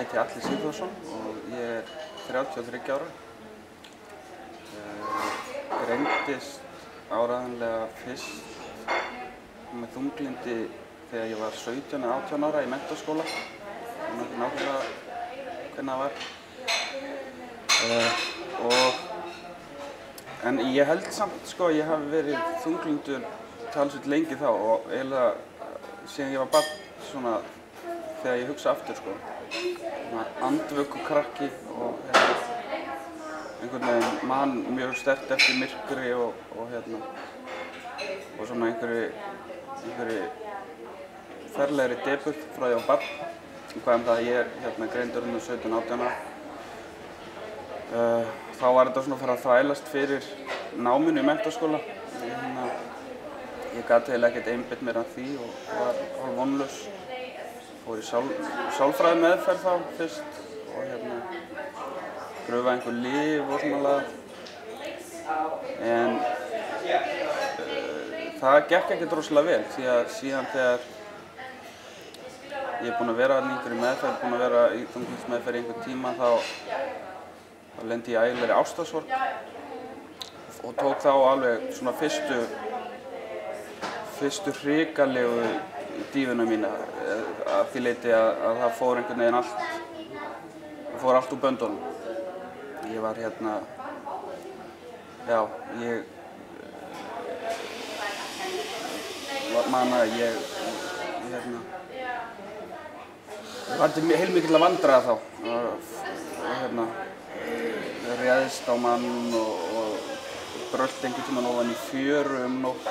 heiti Atli Sigþórsson og ég er 33 ára. Greindist áreiðanlega fyrst með þunglyndi þegar ég var 17 eða 18 ára í menntaskóla. Ég man ekki nákvæmlega hvernig það var. En ég held samt sko að ég hafi verið þunglyndur talsvert lengi þá og eiginlega síðan ég var barn svona þegar ég hugsa aftur sko. Andvöku krakki og einhvern veginn man mjög sterkt eftir myrkri og svona einhverri ferlegri debut frá því á barn. Hvað það að ég er greindur 17-18 ára. Þá var þetta svona að fara að þvælast fyrir náminu í menntaskóla. Ég gat eiginlega ekkert einbeitt mér að því og var hálfvonlaus. Fór í sálfræði meðferð þá fyrst og gröfaði einhver lyf og svona lagað. En það gekk ekkert rosalega vel því að síðan þegar ég er búinn að vera í einhverju meðferð, búinn að vera í þunglyndismeðferð í einhvern tíma þá lendi ég í ægilegri ástarsorg og tók þá alveg svona fyrstu hrikalegu dífuna mína að því leyti að það fór einhvern veginn allt úr böndunum. Ég var ég man að ég var til heilmikilla vandræða þá og réðst á mann og brölti einhvern tímann ofan í fjöru nótt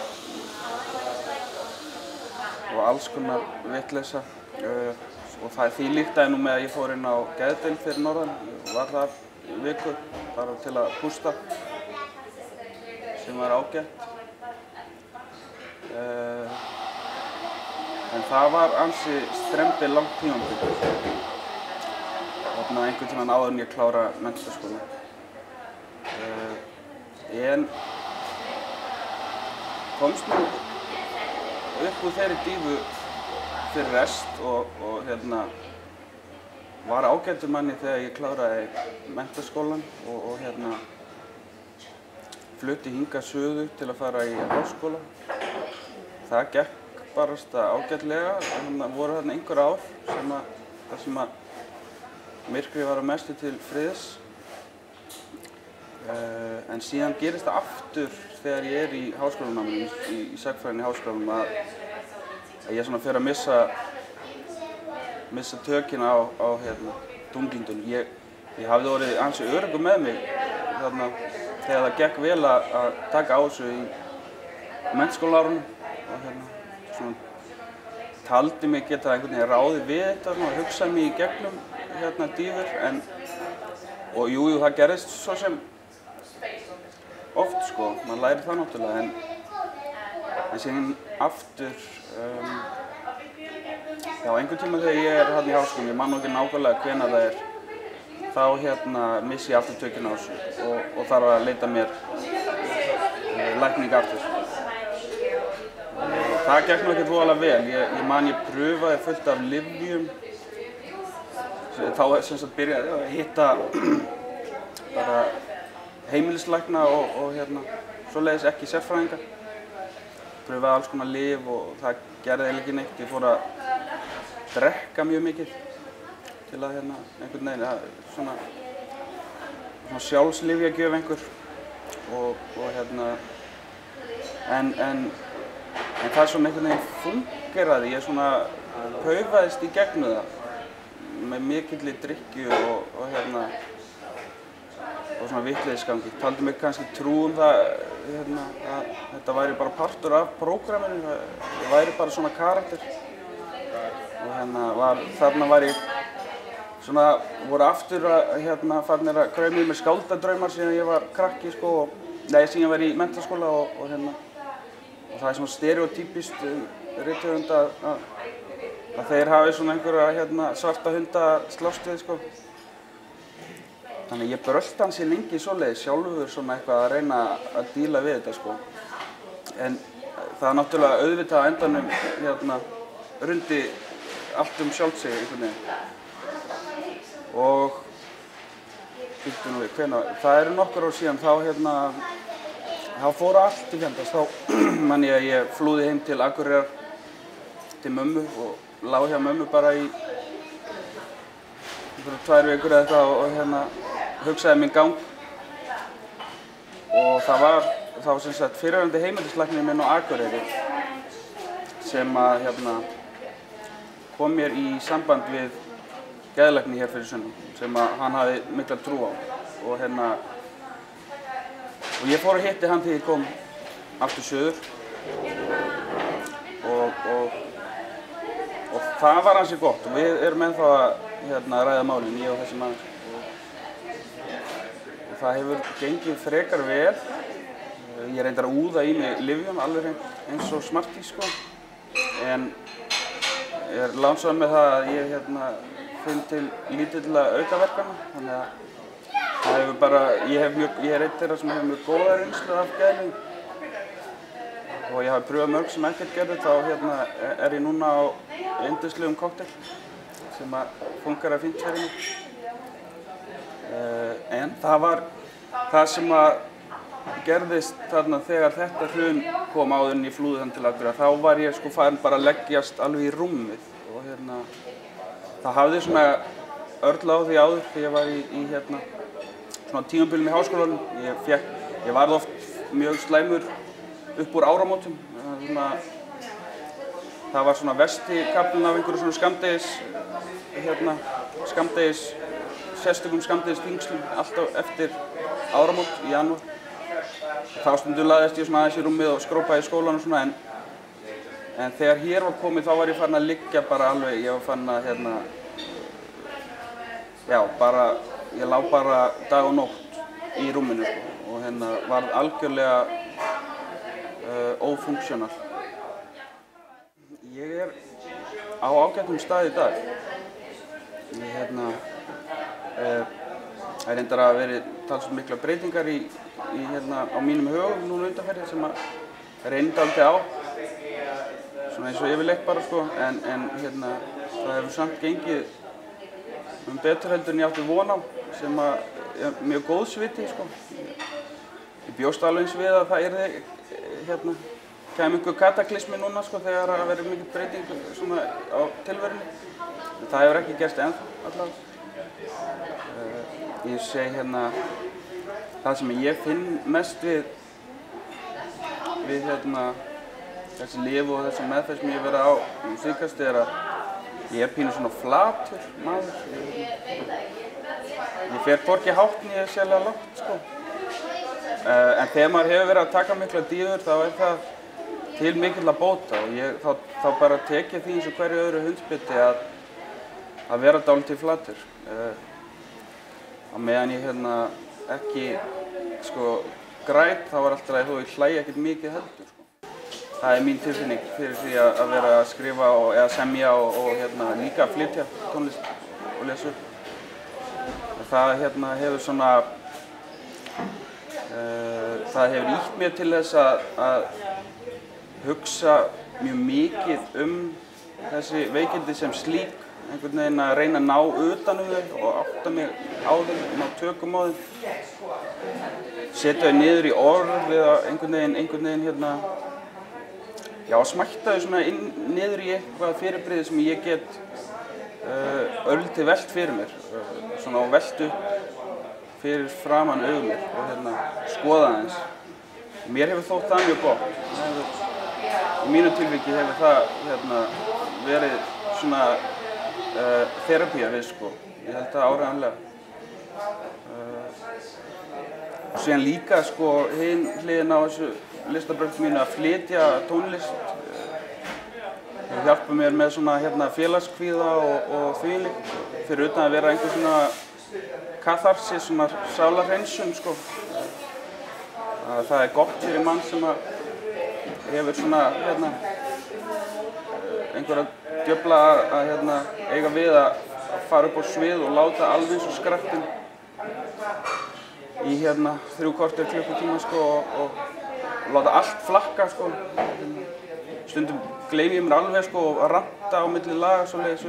og alls konar vitleysa og því líktaði nú með að ég fór inn á geðdeild fyrir norðan og var þar í viku bara til að pústa sem var ágætt. En það var ansi strembið langt tímabil. Einhvern tímann áður en ég klára menntaskóla. En komst nú upp úr þeirri dífu fyrir rest og var ágætur manni þegar ég kláraði menntaskólann og flutti hingað suður til að fara í háskóla. Það gekk barasta ágætlega. Voru þarna einhver ár þar sem myrkrið var að mestu til friðs. En síðan gerist það aftur þegar ég er í háskólanáminu, í sagnfræðinni í háskólanum að ég svona fer að missa tökin á þunglyndinu. Ég hafði orðið ansi öruggur með mig þarna þegar það gekk vel að taka á þessu í menntaskólaárunum og svona taldi mig geta einhvern veginn ráðið við þetta og hugsaði mig í gegnum dífur og jú, það gerðist svo sem oft sko, maður læri það náttúrulega en síðan aftur einhvern tíma þegar ég er í háskólanum, ég man nú ekki nákvæmlega hvenær það er þá missi ég aftur tökin á þessu og þarf að leita mér lækning aftur. Það gekk nú ekkert voðalega vel. Ég man ég prufaði fullt af lyfjum. Þá sem sagt byrjaði að hitta bara heimilislækna og svoleiðis ekki sérfræðinga. Prufaði alls konar lyf og það gerði eiginlega ekki neitt. Ég fór að drekka mjög mikið til að einhvern veginn svona sjálfslyfjagjöf einhver en það svona einhvern veginn fungeraði. Ég svona paufaðist í gegnum það með mikilli drykkju og svona vitleiðisgangi. Taldi mig kannski trú það að þetta væri bara partur af prógraminu, ég væri bara svona karakter. Og þarna var ég svona, voru aftur farnir að krauma í mér skáldadraumar síðan ég var krakki sko, síðan ég var í menntaskóla og það er svona stereotypist rithöfund að þeir hafi svona einhverja svarta hunda að slást við sko. Þannig ég brölti ansi lengi svoleiðis sjálfur svona eitthvað að reyna að díla við þetta sko. En það er náttúrulega auðvitað á endanum rundi allt sjálft sig einhvern veginn. býttu nú við, það eru nokkur ár síðan, þá fór allt í fjandans. Þá man ég að ég flúði heim til Akureyrar til mömmu og lá hjá mömmu bara í 2 vikur eða eitthvað og hugsaði minn gang. Og það var þá sem sagt fyrrverandi heimilislæknir minn á Akureyri sem að kom mér í samband við geðlækni hér fyrir sunnan sem að hann hafði mikla trú á og ég fór að hitti hann þegar ég kom aftur suður og það var ansi gott og við erum ennþá að ræða málin, ég og þessi maður og það hefur gengið frekar vel. Ég reyndar að úða í mig lyfjum alveg eins og Smarties sko en ég er lánsamur með það að ég finn til lítilla aukaverkana þannig að það hefur bara, ég er einn þeirra sem hefur mjög góða reynslu af geðlyfjum og ég hafi pröfað mörg sem ekkert gerðu þá er ég núna á yndislegum kokteil sem að funkar fínt fyrir mig en það var það sem að gerðist þarna þegar þetta hrun kom áður en ég flúði þann til Akureyrar þá var ég sko farin bara að leggjast alveg í rúmið og það hafði svona örla á því áður þegar ég var í svona tímabilum í háskólanum. Ég varð oft mjög slæmur upp úr áramótum. Það var svona versti kaflinn af einhverju svona sérstökum skammdegisþyngslum alltaf eftir áramót í janúar. Þá stundum lagðist ég svona aðeins í rúmið og skrópaði í skólanum svona en þegar hér var komið þá var ég farin að liggja bara alveg, ég var farin að ég lá bara dag og nótt í rúminu sko og varð algjörlega ófunksjónal. Ég er á ágætum stað í dag. Það reyndar að verið talsvert miklar breytingar á mínum högum núna undanfarið sem að reyndi aldrei á svona eins og yfirleitt bara sko en það hefur samt gengið betur heldur en ég átti von á sem að er mjög góðsviti sko. Ég bjóst alveg eins við að það yrði kæmi einhver kataklysmi núna sko þegar það verið mikil breyting svona á tilverunni. Það hefur ekki gerst ennþá allavega. Ég segi það sem ég finn mest við þessi lyf og þessi meðferð sem ég hef verið á síðkast er að ég er pínu svona flatur maður. Ég fer hvorki hátt né sérlega lágt sko. En þegar maður hefur verið að taka mikla dýfur þá er það til mikilla bóta og þá bara tek ég því eins og hverju öðru hundsbiti að vera dálítið flatur. Á meðan ég ekki sko græt þá var alltaf þó ég hlægi ekkert mikið heldur sko. Það er mín tilfinning fyrir því að vera að skrifa eða semja og líka að flytja tónlist og lesa upp. Það hefur svona það hefur ýtt mér til þess að hugsa mjög mikið þessi veikindi sem slík, einhvern veginn að reyna að ná utan þau og átta mig á þeim, ná tökum á þeim, setja þau niður í orð við að einhvern veginn smætta þau svona niður í eitthvað fyrirbrigði sem ég get örlítið velt fyrir mér, svona og velt upp fyrir framan augun mér og skoða aðeins. Mér hefur þótt það mjög gott. Í mínu tilviki hefur það verið svona þerapía við sko. Ég held það áreiðanlega. Og síðan líka sko hin hliðin á þessu listabröldu mínu að flytja tónlist. Það hjálpa mér með svona félagskvíða og þvílíkt fyrir utan að vera einhver svona katharsis, svona sálarhreinsun sko. Það er gott fyrir mann sem hefur svona einhverja djöfla að eiga við að fara upp á svið og láta alveg eins og skrattinn í 3/4 klukkutíma sko og láta allt flakka sko. Stundum gleymi ég mér alveg sko að ranta á milli laga svoleiðis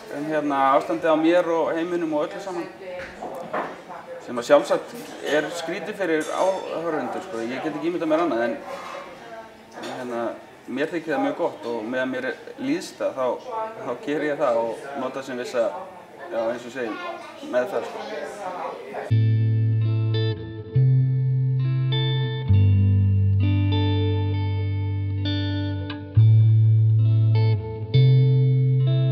ástandið á mér og heiminum og öllu saman. sem að sjálfsagt skrítið fyrir áhorfendur, sko. Ég get ekki ímyndað mér annað en mér þykir það mjög gott og meðan mér líðst það þá geri ég það og nota sem vissa, já eins og segjum, meðferð, sko.